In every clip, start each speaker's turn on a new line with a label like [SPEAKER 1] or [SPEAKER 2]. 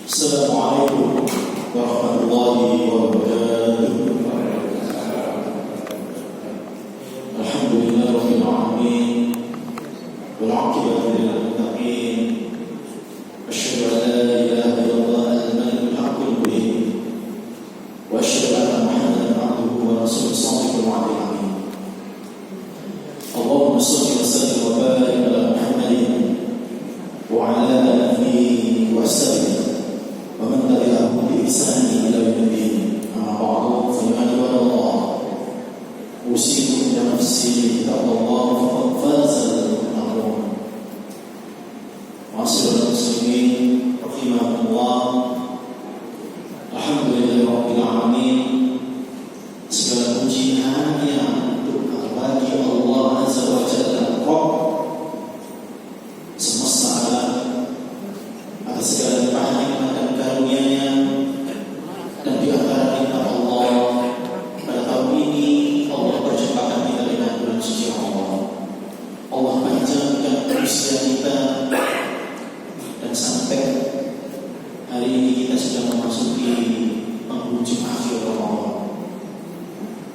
[SPEAKER 1] Assalamualaikum warahmatullahi wabarakatuh. Alhamdulillahirabbil alamin wal 'aqibatu lil muttaqin. Asyhadu an la ilaha illallah al-malikul haqqul mubin wa asyhadu anna Muhammadan 'abduhu wa rasuluhu shadiqul wa'dil amin. Allahumma shalli wa sallim wa barik ala Muhammadin wa ala alihi wa sallam wa man tabi'ahum bi ihsanin ila yaumil din. Amma ba'du, fa ya ibadallah, usikum bi nafsi bittaqwallah faqad faza al-muttaqun. Ma'asyiral muslimin rahimakumullah. Alhamdulillahirabbil alamin. Segala puji hanya untuk bagi Allah Azza wa Jalla, Rabb semesta alam, atas segala limpahan nikmat dan karunia-Nya. Dan di antara nikmat Allah pada tahun ini, Allah perjumpakan kita dengan bulan suci Allah. Allah panjangkan usia kita, dan sampai hari ini kita sudah memasuki penghujung akhir Ramadan.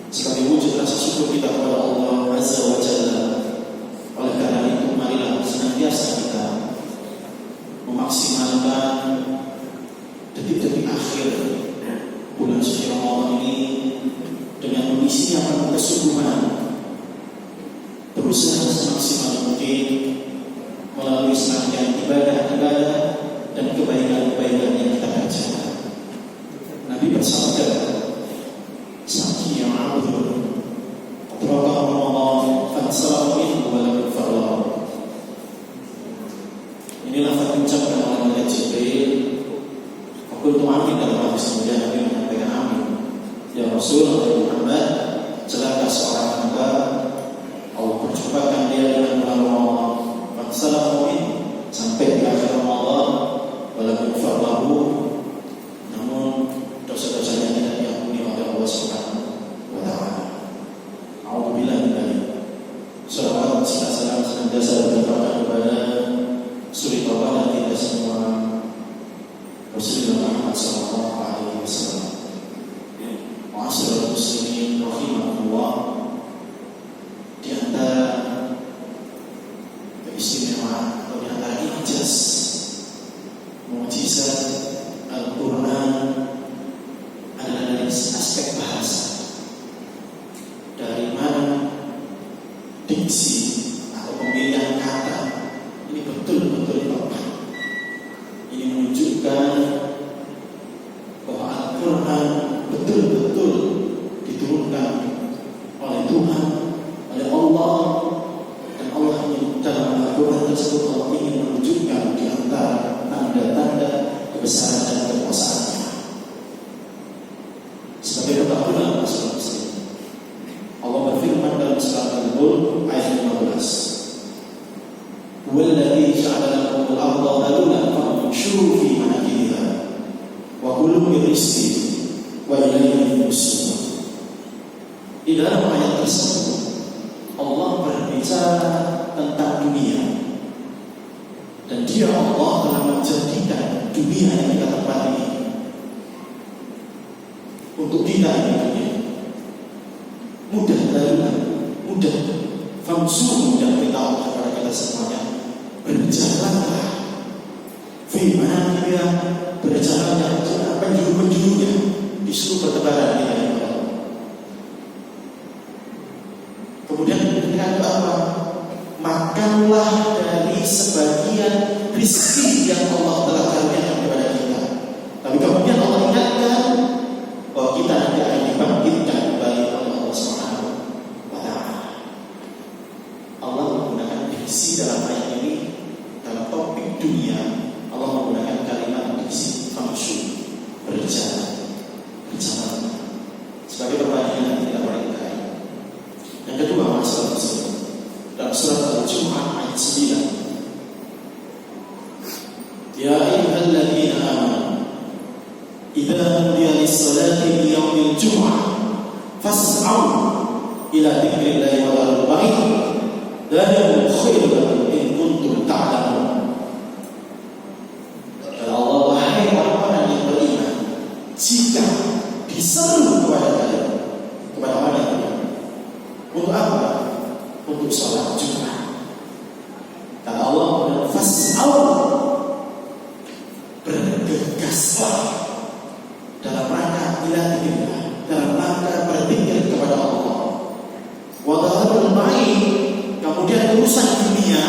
[SPEAKER 1] Sebagai wujud rasa syukur kita kepada Allah Azza wa Jalla, oleh karena itu marilah senantiasa kita memaksimalkan detik-detik akhir bulan suci Ramadan ini dengan mengisinya penuh kesungguhan, berusaha semaksimal mungkin melalui serangkaian ibadah-ibadah dan kebaikan-kebaikan yang kita kerjakan. Nabi bersabda, "Saki yang abdur adraka Ramadan fansalahu minhu wa lam yaghfar lahu." Ini lafaz diucapkan oleh malaikat Jibril. Qultu amin, dalam hadis kemudian Nabi menyampaikan amin. Ya Rasul, ya Muhammad, celaka seorang hamba Allah perjumpakan dia dengan bulan Ramadan, fansalahu minhu, sampai di akhir Ramadan, wa lam yaghfar lahu, namun dosa-dosanya tidak diampuni oleh Allah Subhanahu wa taala. A'udzubillahi min dzalik. Salawat serta salam senantiasa tercurahkan kepada suri tauladan kita semua, Rasulullah Muhammad sallallahu alaihi wasallam. Ma'asyiral muslimin rahimakumullah. Di antara keistimewaan atau di antara ijaz mukjizat Al-Quran adalah dari aspek bahasa. Dari mana diksi atau pemilihan kata ini betul-betul tepat. Ini menunjukkan bahwa Al-Quran betul-betul diturunkan oleh Tuhan, oleh Allah, dan Allah dalam Al-Quran tersebut Allah ingin menunjukkan di antara tanda-tanda kebesaran dan kekuasaannya. Sebagai ketahuan masalah muslim, Allah berfirman dalam surat Al-Mulk ayat 15, "Walladzi ja'ala lakum al-ardha dhalulan famshuu fi manakibiha wa kulu min rizqihi wa ilayhi nusyur." Di dalam ayat tersebut Allah berbicara tentang dunia, dan Dia Allah telah menjadikan dunia yang kita tempati ini untuk kita ini dunia mudah dalulan, mudah famsu, mudah beritahu kepada kita semuanya, berjalanlah fi manakibiha, berjalanlah penjuru-penjurunya di seluruh pertebaran kita ini. Kemudian dikatakan apa? Makanlah dari sebagian rezeki yang Allah telah karuniakan kepada kita. Tapi kemudian Allah ingatkan bahwa kita nanti akan dibangkitkan kembali oleh Allah Subhanahu wa taala. Allah menggunakan diksi dalam ayat ini, dalam topik dunia Allah menggunakan kalimat diksi famshu, berjalan, sebagai perbandingan yang tidak boleh dikait. Yang kedua, masalah tersebut dalam surat Al-Jumu'ah ayat 9, "Ya ayyuhalladzina amanu idza nudiya lis-salati min yaumil jumu'ah fas'au ila dzikrillahi wa dharul bai'a dzalikum khairun lakum in kuntum ta'lamun." Allah, wahai orang sholat Jumat. Kata Allah, fas'au, bergegaslah dalam rangka ila dzikrillah, dalam rangka berzikir kepada Allah. Wa dhahabul ba'i, kemudian urusan dunia,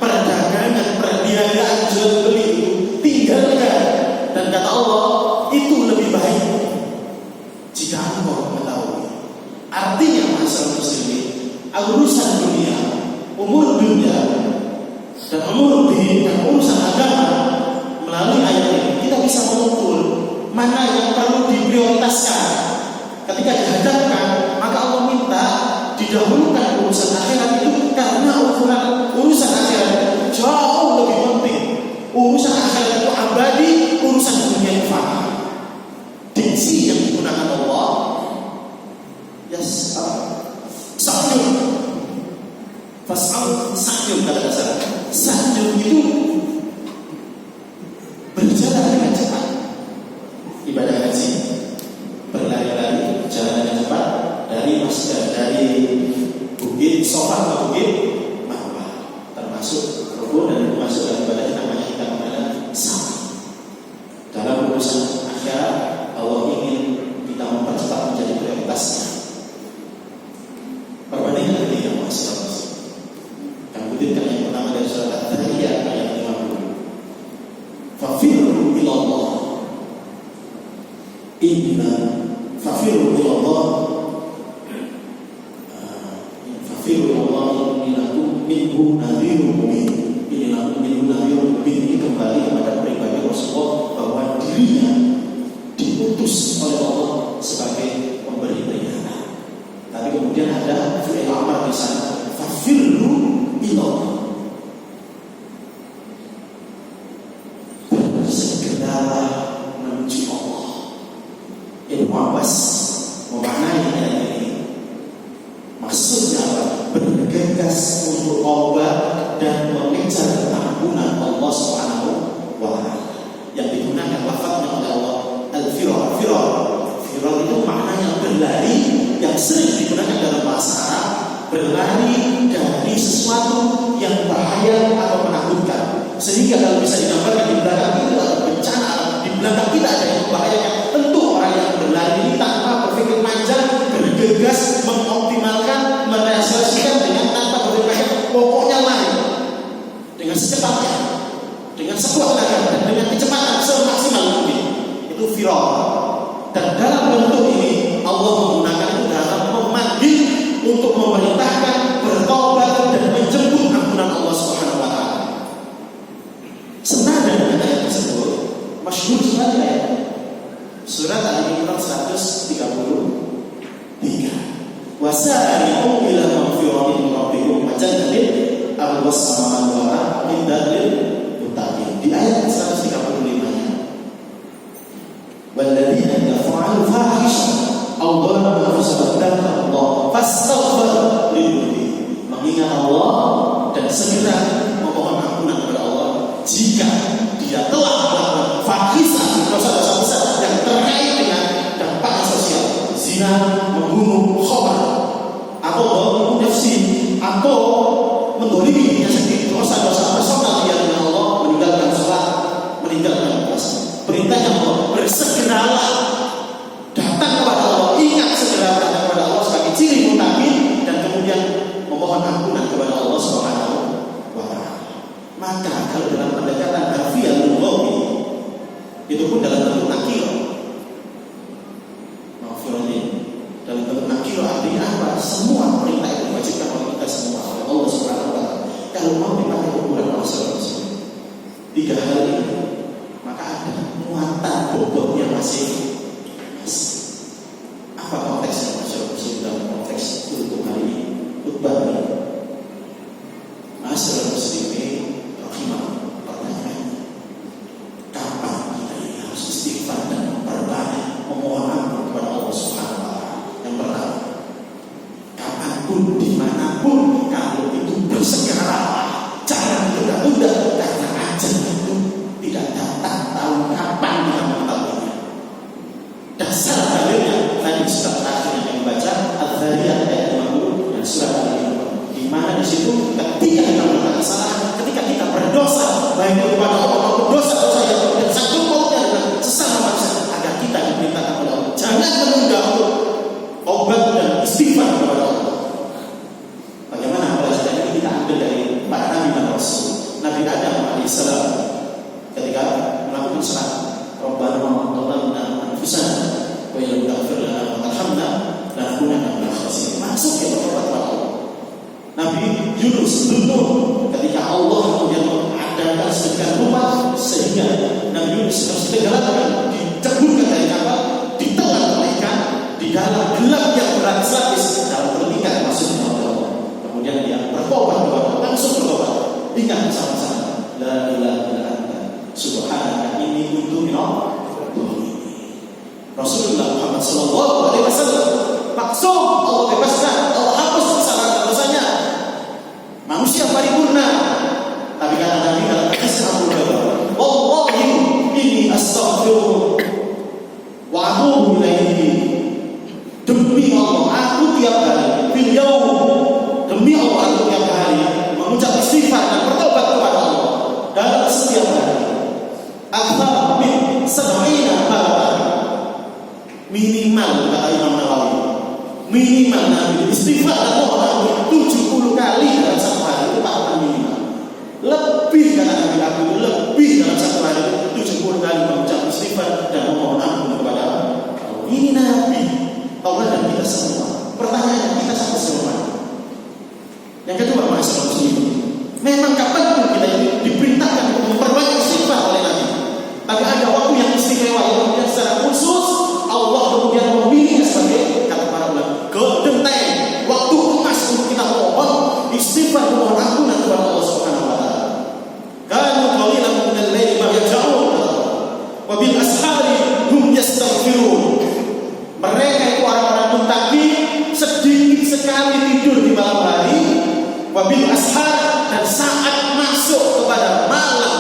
[SPEAKER 1] perdagangan, perniagaan, jual beli itu tinggalkan. Dan kata Allah, itu lebih baik jika engkau mengetahui. Artinya masalah muslimin, urusan dunia, umur dunia dan umur din dan urusan agama, melalui ayat ini kita bisa mengukur mana yang perlu diprioritaskan. Ketika dihadapkan, maka Allah minta didahulukan urusan akhirat itu, karena urusan akhirat jauh lebih penting. Urusan akhirat itu abadi, urusan dunia itu fana. Diksi yang digunakan Allah, sa'yun, fas'al sa'yun, kata dasar. Sa'yun itu berjalan dengan cepat. Ibadah haji, berlari-lari, jalan dengan cepat dari bukit Safa ke bukit Marwah, termasuk rukun dan termasuk dalam ibadah yang namanya kita mengenal sa'i. Dalam urusan akhirat, Allah ingin kita mempercepat menjadi prioritasnya. Perbandingan ini yang masih yang kutipkan yang pertama dari surat At-Tahriyah ayat 50. Fafirru ilallah, inna fafirru ilallah, fafirru ilallah, innakum minhu nadhirun mubin. Innakum minhu nadhirun mubin. Ini kembali kepada pribadi Rasulullah bahwa dirinya diutus oleh Allah sebagai pemberi peringatan. Tapi kemudian ada fi'il amar di sana, fafirru ilallah, bersegeralah menuju Allah. Ibnu Abbas memaknai ayat ini, maksudnya apa? Bergegas untuk taubat dan mengejar ampunan Allah Subhanahu wa ta'ala. Yang digunakan lafaznya oleh Allah al-firar. Firar itu maknanya berlari, yang sering digunakan dalam bahasa Arab, berlari dari sesuatu yang bahaya atau menakutkan. Sehingga kalau bisa digambarkan di belakang itu ada bencana, di belakang kita ada yang membahayakan. Tentu orang yang berlari ini tanpa berpikir panjang, bergegas, mengoptimalkan, merealisasikan dengan tanpa berpikir panjang, pokoknya lari dengan secepatnya, dengan sekuat tenaga, dan dengan kecepatan semaksimal mungkin. Itu firar. Dan dalam bentuk ini Allah menggunakan itu dalam memanggil untuk memerintahkan bertobat dan menjemput ampunan Allah Subhanahu wa ta'ala. Senada dengan ayat tersebut, masyhur sekali ayat surat Al-Imran 133. Wasari'u ila maghfiratin min rabbikum wa jannatin arduhas samawati wal ardu uiddat lil muttaqin. Di ayat 135-nya, walladzina idza fa'alu fahishatan aw dhalamu anfusahum dzakarallaha fastaghfiru lidzunubihim. Mengingat Allah dan segera memohon ampunan kepada Allah jika dia telah melakukan fahisah, dosa-dosa besar yang terkait dengan dampak sosial, zina, membunuh, khamr, atau membunuh nafsi, atau mendolimi dirinya sendiri, dosa-dosa personal dia dengan Allah, meninggalkan sholat, meninggalkan puasa. Perintahnya Allah, bersegeralah datang kepada Allah, ingat segera datang kepada Allah sebagai ciri muttaqin, dan kemudian memohon ampunan kepada Allah Subhanahu wa ta'ala. Maka kalau dalam pendekatan harfiah lughawi, itu pun dalam bentuk nakir. Dalam bentuk nakir artinya apa? Semua perintah itu diwajibkan oleh kita semua, oleh Allah Subhanahu wa ta'ala. Kalau mau dipakai ukuran masalah tiga hal ini, maka ada muatan bobotnya masih. Apa konteksnya masalah muslim dalam konteks untuk hari ini? Khutbah ini, masalah muslimin rahimah. Pertanyaannya, kapan kita ini harus istighfar dan memperbanyak memohon ampun kepada Allah Subhanahu wa ta'ala? Yang pertama, kapanpun, dimanapun, kalau itu bersegeralah, jangan tunda-tunda, karena ajal itu tidak datang tahu kapan kita mengetahuinya. Dasar mesra. Rabbana zalamna anfusana wa illam taghfir lana wa tarhamna lanakunanna minal khasirin. Masuk ya bertobat kepada Allah. Nabi Yunus dulu ketika Allah kemudian mengadakan sedemikian rupa sehingga Nabi Yunus harus ditenggelamkan, diceburkan dari kapal, ditelan oleh ikan di dalam gelap yang berlapis-lapis dalam pertikaian masuknya Allah. Kemudian dia bertobat kepada Allah, langsung bertobat. Ingat sama-sama, la ilaha illa anta subhanaka inni kuntu minadh dhalimin. Rasulullah Muhammad sallallahu alaihi wasallam maksum Allah bebaskan, Allah hapus kesalahan dosanya. Manusia paripurna. Tapi kata Nabi dalam hadis Abu Hurairah, wallahi inni astaghfiru wa atubu ilaihi. Demi Allah aku tiap hari fil yaum, demi Allah aku tiap hari mengucap istighfar dan bertobat kepada Allah dalam setiap hari. Akthar min sab'ina maratan. Minimal kata Imam Nawawi, minimal Nabi istighfar dan mohon ampun 70 kali dalam satu hari, itu paling minimal. Lebih kata Nabi aku lebih dalam satu hari 70 kali mengucap istighfar dan mohon ampun kepada Allah. Ini Nabi Allah dan kita semua. Pertanyaannya, kita sampai semua. Yang kedua, masalah muslim. Memang kapanpun kita diperintahkan untuk memperbanyak istighfar oleh Nabi. Tapi ada waktu yang istimewa yang secara khusus Allah kemudian memilih sebagai kata para ulama golden time, waktu emas untuk kita mohon istighfar, mohon ampunan kepada Allah Subhanahu wa taala. Kanu qalilan min al-laili ma yaj'un wa bil ashari hum yastaghfirun. Mereka itu orang-orang muntakin, sedikit sekali tidur di malam hari, wa bil ashar, dan saat masuk kepada malam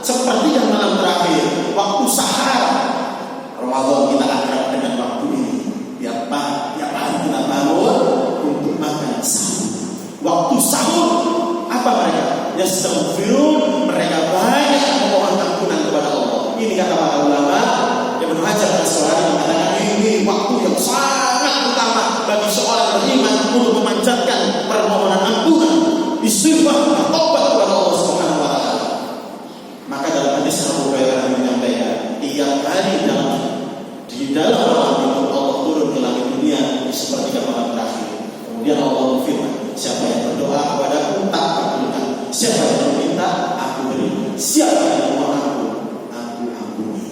[SPEAKER 1] seperti yang malam terakhir, waktu sahar. Ramadan kita akrab dengan waktu ini. Tiap hari kita bangun untuk makan sahur. Waktu sahur apa mereka? Yastaghfirun, mereka banyak memohon ampunan kepada Allah. Ini kata para ulama, Ibnu Hajar Al-Asqalani mengatakan ini waktu yang sangat utama bagi seorang beriman untuk memanjatkan permohonan ampunan, istighfar, bertobat kepada Allah Subhanahu wa taala. Maka dalam hadis Abu Hurairah menyampaikan, tiap hari di dalam malam itu Allah turun ke langit dunia seperti malam terakhir. Kemudian Allah berfirman, siapa yang berdoa kepadaku tak kabulkan, siapa yang meminta aku beri, siapa yang memohon aku ampuni.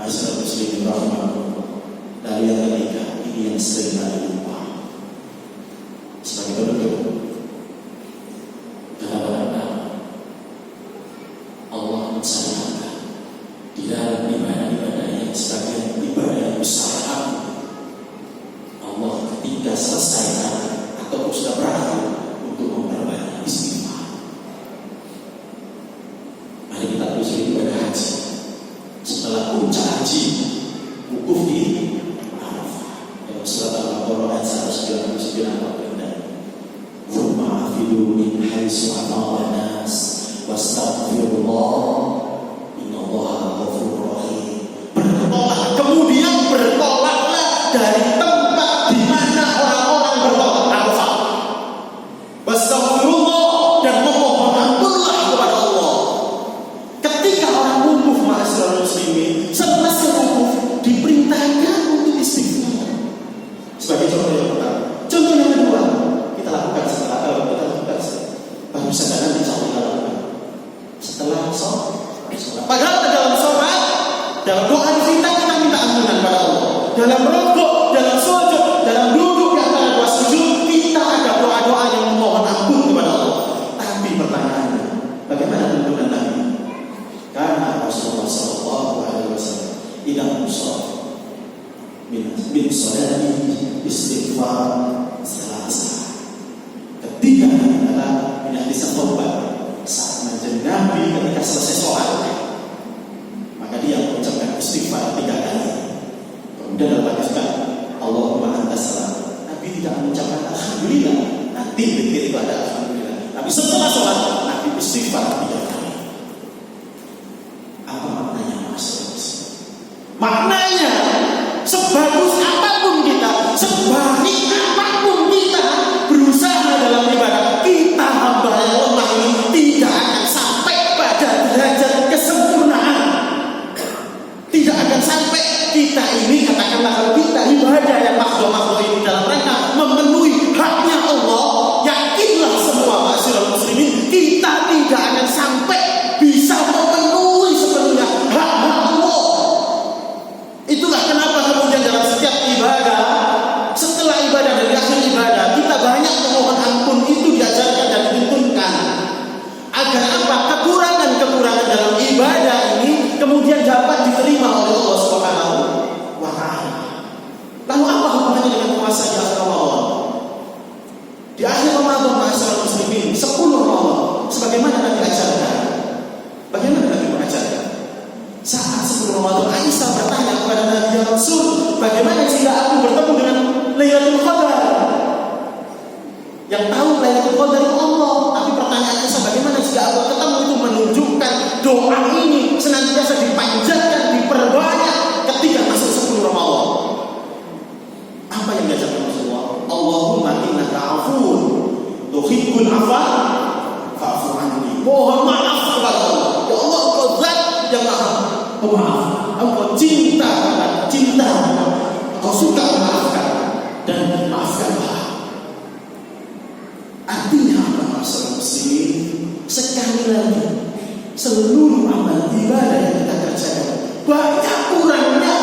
[SPEAKER 1] Masyarakat muslimin rahimahullah. Dari yang ketiga, ini yang sering kali lupa. Sebagai penutup, Allah mensyariatkan di dalam ibadah-ibadah yang sebagian ibadah yang besar, Allah ketika selesai atau sudah berakhir untuk memperbanyak istighfar. Mari kita terus ibadah haji. Setelah puncak haji, wukuf di Arafah. Dalam surat Al-Baqarah ayat 199 Allah. Tsumma afidu min haitsu afadha an-nas wastaghfirullah innallaha ghafurur rahim. Bertolak, kemudian bertolaklah dari tempat di mana orang-orang bertolak, Arafah. Wastaghfirullah, dan memohon ampunlah kepada Allah. Ketika orang wukuf, ma'asyiral muslimin, selesai wukuf diperintahkan untuk istighfar. Sebagai contoh yang pertama. Contoh yang kedua, kita lakukan setelah baru saja nanti kita lakukan setelah sholat. Padahal dalam sholat, dalam doa kita minta ampunan kepada Allah. Dalam rukuk, dalam sujud, dalam duduk di antara dua sujud, kita ada doa-doa yang memohon ampun kepada Allah. Tapi pertanyaannya, bagaimana tuntunan Nabi? Karena Rasulullah Sallallahu Alaihi Wasallam tidak musaf min sholati istighfar selasa. Ketiga adalah hadis taubat. Saat menjadi Nabi ketika selesai sholat, maka dia mengucapkan istighfar 3 kali. Kemudian berlanjutkan Allahumma antas salam. Nabi tidak mengucapkan alhamdulillah. Nanti begitu itu ada alhamdulillah. Tapi setelah sholat Nabi istighfar 3 kali. Apa maknanya Mas? Maknanya sebagus apapun kita, sebaik apapun kita berusaha dalam ibadah, kita hamba yang lemah ini tidak akan sampai pada derajat kesempurnaan kemudian dapat diterima oleh Allah Subhanahu wa Ta'ala. Lalu apa hubungannya dengan puasa di akhir Ramadan? Di akhir Ramadan, ma'asyiral muslimin, 10 Ramadan, sebagaimana Nabi ajarkan. Bagaimana Nabi mengajarkan? Saat 10 Ramadan, Aisyah bertanya kepada Nabi, ya Rasul, bagaimana jika aku bertemu dengan Lailatul Qadar? Yang tahu Lailatul Qadar itu Allah, tapi pertanyaan Aisyah, bagaimana jika aku ketemu, itu menunjukkan doa ini senantiasa dipanjatkan, diperbanyak ketika masuk 10 Ramadan. Apa yang diajarkan Rasulullah? Allahumma innaka afuwun tuhibbul afwa fa'fu anni. Mohon maaf kepada Allah. Ya Allah, Engkau zat yang Maha Pemaaf. Engkau cinta, Engkau suka memaafkan dan maafkanlah. Artinya apa, masyarakat muslimin? Sekali lagi, seluruh amal ibadah yang kita kerjakan banyak kurangnya,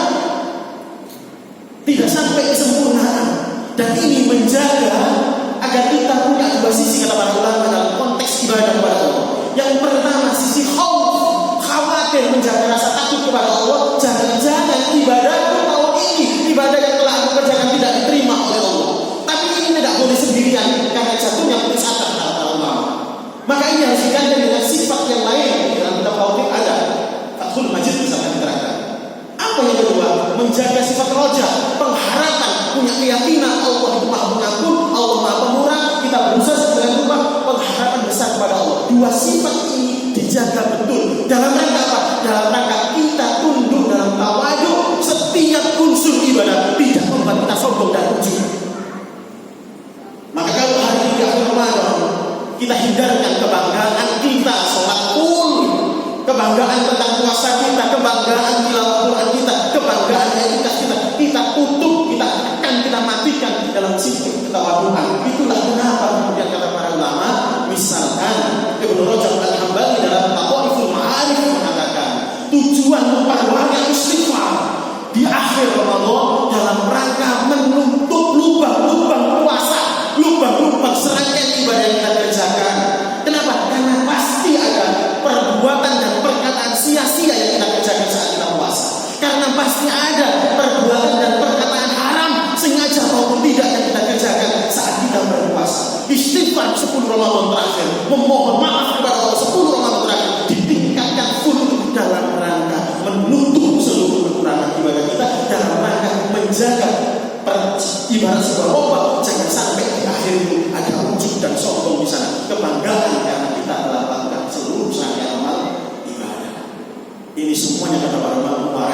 [SPEAKER 1] tidak sampai kesempurnaan. Dan ini menjaga agar kita punya dua sisi, kata para ulama, dalam konteks ibadah kepada Allah. Yang pertama, sisi khawatir, menjaga rasa takut kepada Allah. Jangan-jangan ibadahku tahun ini, ibadah yang telah aku kerjakan, tidak diterima oleh Allah. Tapi ini tidak boleh sendirian, karena jatuhnya putus asa, kata para ulama. Maka ini harus digandeng dengan sifat yang lain. Dalam kitab tauhid ada Fathul Majid misalnya diterangkan. Apa yang kedua? Menjaga sifat roja, pengharapan, punya keyakinan Allah itu Maha Pengampun, Allah Maha Pemurah. Kita berusaha sedemikian rupa, pengharapan besar kepada Allah. Dua sifat ini dijaga betul. Dalam rangka apa? Dalam rangka kita tunduk dalam tawadhu. Setiap unsur ibadah tidak membuat kita sombong dan ujub. Maka kalau hari ini di akhir Ramadan, kita hindarkan kebanggaan kita sholat full, kebanggaan tentang puasa kita, kebanggaan tilawah Quran kita, kebanggaan etika kita tutup, kita tekan, kita matikan dalam sifat ketawaduan. Itulah kenapa kemudian kata para ulama, misalkan Ibnu Rajab Al-Hambali dalam Lataiful Ma'arif mengatakan, tujuan memperbanyak istighfar di akhir Ramadan dalam rangka menutup lubang-lubang puasa, lubang-lubang serangkaian ibadah yang kita kerjakan. Kenapa? Karena pasti ada perbuatan dan perkataan sia-sia yang kita kerjakan saat kita puasa. Karena pasti ada perbuatan dan perkataan haram, sengaja maupun tidak, yang kita kerjakan saat kita berpuasa. Istighfar 10 Ramadan terakhir, memohon maaf kepada Allah 10 Ramadan terakhir, ditingkatkan full dalam rangka menutup seluruh kekurangan ibadah kita, dalam rangka menjaga ibarat sebuah lomba, jangan sampai di akhir itu ada ujub dan sombong di sana, kebanggaan karena kita telah melakukan seluruh rangkaian amal ibadah. Ini semuanya kata para ulama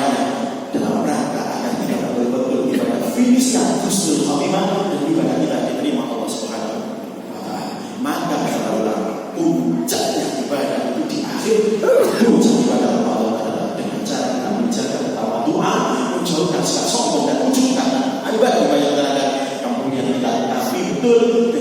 [SPEAKER 1] dalam rangka agar kita betul-betul ibadah finishkan husnul khatimah dan ibadah kita diterima Allah Subhanahu wa Ta'ala. Maka kata para ulama, puncaknya ibadah itu di akhir, puncak ibadah Ramadan adalah dengan cara kita menjaga ketawaduan, menjauhkan sikap sombong dan ujub karena ibadah yang terhadap kemudian kita betul